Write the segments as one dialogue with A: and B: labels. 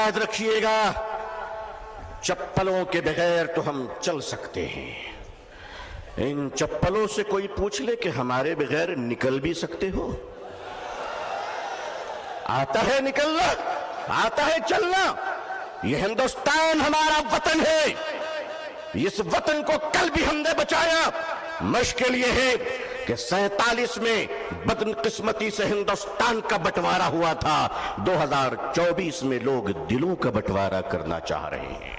A: याद रखिएगा, चप्पलों के बगैर तो हम चल सकते हैं। इन चप्पलों से कोई पूछ ले कि हमारे बगैर निकल भी सकते हो? आता है निकलना, आता है चलना। यह हिंदुस्तान हमारा वतन है। इस वतन को कल भी हमने बचाया। मुश्किल यह है कि 47 में बदकिस्मती से हिंदुस्तान का बंटवारा हुआ था। 2024 में लोग दिलों का बंटवारा करना चाह रहे हैं।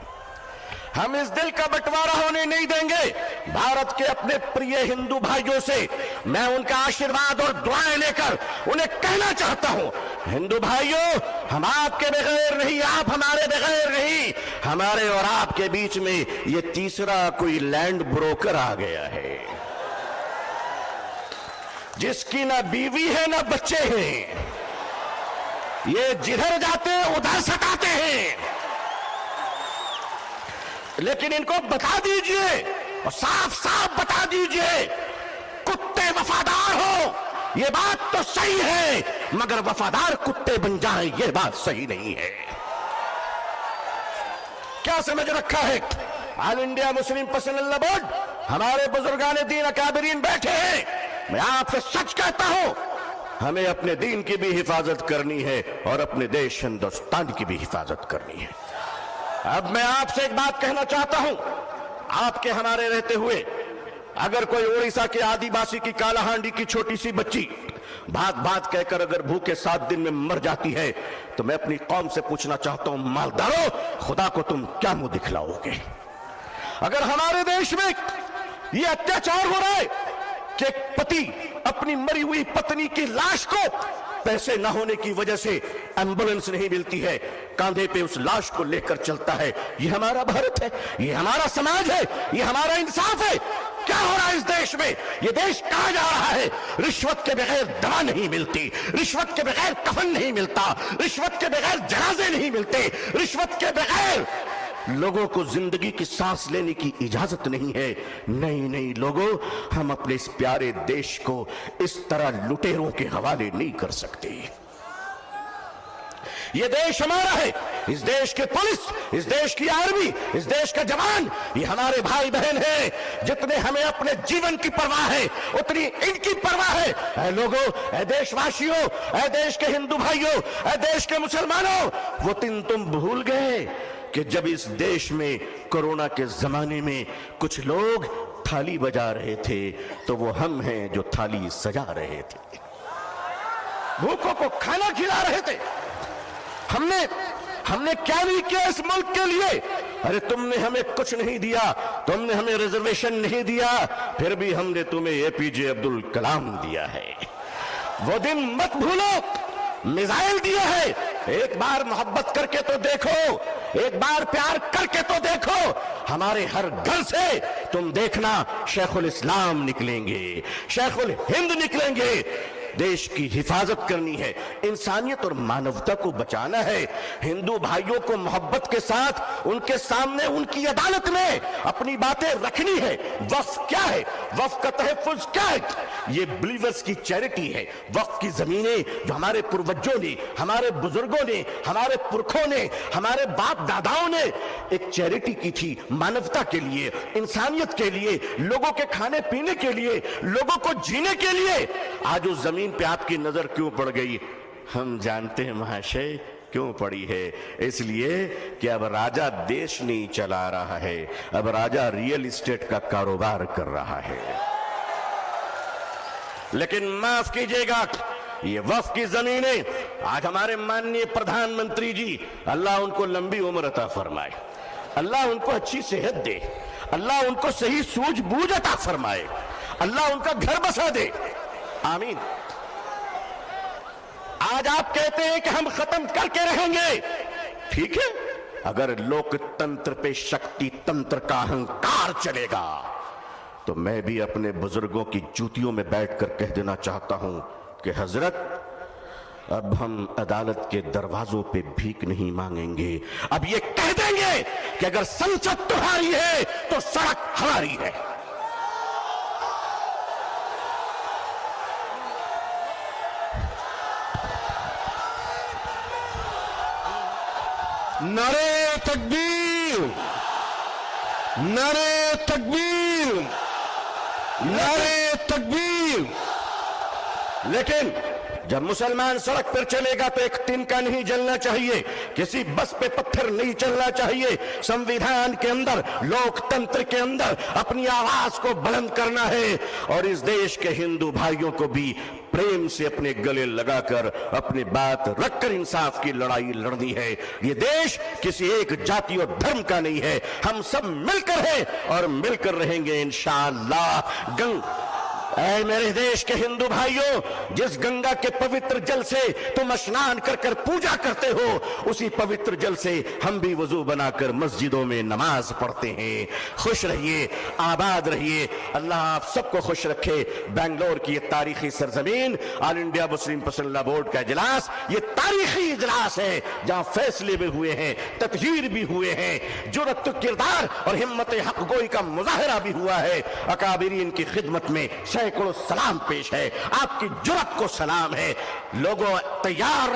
A: हम इस दिल का बंटवारा होने नहीं देंगे। भारत के अपने प्रिय हिंदू भाइयों से मैं उनका आशीर्वाद और दुआएं लेकर उन्हें कहना चाहता हूं, हिंदू भाइयों, हम आपके बगैर नहीं, आप हमारे बगैर नहीं। हमारे और आपके बीच में ये तीसरा कोई लैंड ब्रोकर आ गया है, जिसकी ना बीवी है ना बच्चे हैं। ये जिधर जाते हैं उधर सताते हैं। लेकिन इनको बता दीजिए और साफ साफ बता दीजिए, कुत्ते वफादार हो ये बात तो सही है, मगर वफादार कुत्ते बन जाएं ये बात सही नहीं है। क्या समझ रखा है? All India Muslim personal board, हमारे बुजुर्गान दीन अकाबरीन बैठे हैं। मैं आपसे सच कहता हूं, हमें अपने दीन की भी हिफाजत करनी है और अपने देश हिंदुस्तान की भी हिफाजत करनी है। अब मैं आपसे एक बात कहना चाहता हूं, आपके हमारे रहते हुए अगर कोई उड़ीसा के आदिवासी की कालाहांडी की छोटी सी बच्ची भात भात कहकर अगर भूखे 7 दिन में मर जाती है, तो मैं अपनी कौम से पूछना चाहता हूं, मालदारों, खुदा को तुम क्या मुंह दिखलाओगे? अगर हमारे देश में ये अत्याचार हो रहा है कि एक पति अपनी मरी हुई पत्नी की लाश को पैसे न होने की वजह से एम्बुलेंस नहीं मिलती है, कांधे पे उस लाश को लेकर चलता है, ये हमारा भारत है, ये हमारा समाज है, ये हमारा इंसाफ है। क्या हो रहा है इस देश में? ये देश कहां जा रहा है? रिश्वत के बगैर दवा नहीं मिलती, रिश्वत के बगैर कफन नहीं मिलता, रिश्वत के बगैर जनाजे नहीं मिलते, रिश्वत के बगैर लोगों को जिंदगी की सांस लेने की इजाजत नहीं है। नहीं नहीं लोगों, हम अपने इस प्यारे देश को इस तरह लुटेरों के हवाले नहीं कर सकते। ये देश हमारा है। इस देश के पुलिस, इस देश की आर्मी, इस देश का जवान, ये हमारे भाई बहन हैं। जितने हमें अपने जीवन की परवाह है, उतनी इनकी परवाह है। ऐ लोगों, ऐ देशवासियों, ऐ देश के हिंदू भाइयों, ऐ देश के मुसलमानों, वो दिन तुम भूल गए कि जब इस देश में कोरोना के जमाने में कुछ लोग थाली बजा रहे थे, तो वो हम हैं जो थाली सजा रहे थे, भूखों को खाना खिला रहे थे। हमने क्या नहीं किया इस मुल्क के लिए? अरे तुमने हमें कुछ नहीं दिया, तुमने हमें रिजर्वेशन नहीं दिया, फिर भी हमने तुम्हें एपीजे अब्दुल कलाम दिया है। वो दिन मत भूलो, मिसाइल दिया है। एक बार मोहब्बत करके तो देखो, एक बार प्यार करके तो देखो। हमारे हर घर से तुम देखना शेखुल इस्लाम निकलेंगे, शेखुल हिंद निकलेंगे। देश की हिफाजत करनी है, इंसानियत और मानवता को बचाना है। हिंदू भाइयों को मोहब्बत के साथ उनके सामने उनकी अदालत में अपनी बातें रखनी है। वक्फ क्या है? वक्फ का तहफ़्फ़ुज़ क्या है? ये बिलीवर्स की चैरिटी है। वक्फ की जमीनें जो हमारे पूर्वजों ने, हमारे बुजुर्गों ने, हमारे पुरखों ने, हमारे बाप दादाओं ने एक चैरिटी की थी, मानवता के लिए, इंसानियत के लिए, लोगों के खाने पीने के लिए, लोगों को जीने के लिए। आज उस जमीन पे आपकी नजर क्यों पड़ गई? हम जानते हैं महाशय क्यों पड़ी है। इसलिए कि अब राजा देश नहीं चला रहा है, अब राजा रियल एस्टेट का कारोबार कर रहा है। लेकिन माफ कीजिएगा, ये वक्फ की जमीनें आज हमारे माननीय प्रधानमंत्री जी, अल्लाह उनको लंबी उम्र अता फरमाए, अल्लाह उनको अच्छी सेहत दे, अल्लाह उनको सही सूझबूझ अता फरमाए, अल्लाह उनका घर बसा दे, आमीन। आज आप कहते हैं कि हम खत्म करके रहेंगे, ठीक है। अगर लोकतंत्र पे शक्ति तंत्र का अहंकार चलेगा, तो मैं भी अपने बुजुर्गों की जूतियों में बैठकर कह देना चाहता हूं कि हजरत, अब हम अदालत के दरवाजों पे भीख नहीं मांगेंगे। अब ये कह देंगे कि अगर संसद तुम्हारी है तो सड़क हमारी है।
B: नारे तकबीर, नारे तकबीर, नारे तकबीर।
A: लेकिन जब मुसलमान सड़क पर चलेगा तो एक तिनका नहीं जलना चाहिए, किसी बस पे पत्थर नहीं चलना चाहिए। संविधान के अंदर, लोकतंत्र के अंदर अपनी आवाज को बुलंद करना है और इस देश के हिंदू भाइयों को भी प्रेम से अपने गले लगाकर अपनी बात रखकर इंसाफ की लड़ाई लड़नी है। ये देश किसी एक जाति और धर्म का नहीं है, हम सब मिलकर हैं और मिलकर रहेंगे इंशाअल्लाह। ऐ मेरे देश के हिंदू भाइयों, जिस गंगा के पवित्र जल से तुम स्नान कर कर पूजा करते हो, उसी पवित्र जल से हम भी वजू बनाकर मस्जिदों में नमाज पढ़ते हैं। खुश रहिए, आबाद रहिए, अल्लाह आप सबको खुश रखे। बेंगलोर की ये तारीखी सरजमीन, ऑल इंडिया मुस्लिम पसंदीदा बोर्ड का इजलास, ये तारीखी इजलास है जहां फैसले भी हुए हैं, तत्हीर भी हुए हैं, जुर्रत किरदार और हिम्मत हक गोई का मुजाहरा भी हुआ है। अकाबिरीन की खिदमत में सैकड़ों सलाम पेश है, आपकी जुर्रत को सलाम है। लोगों तैयार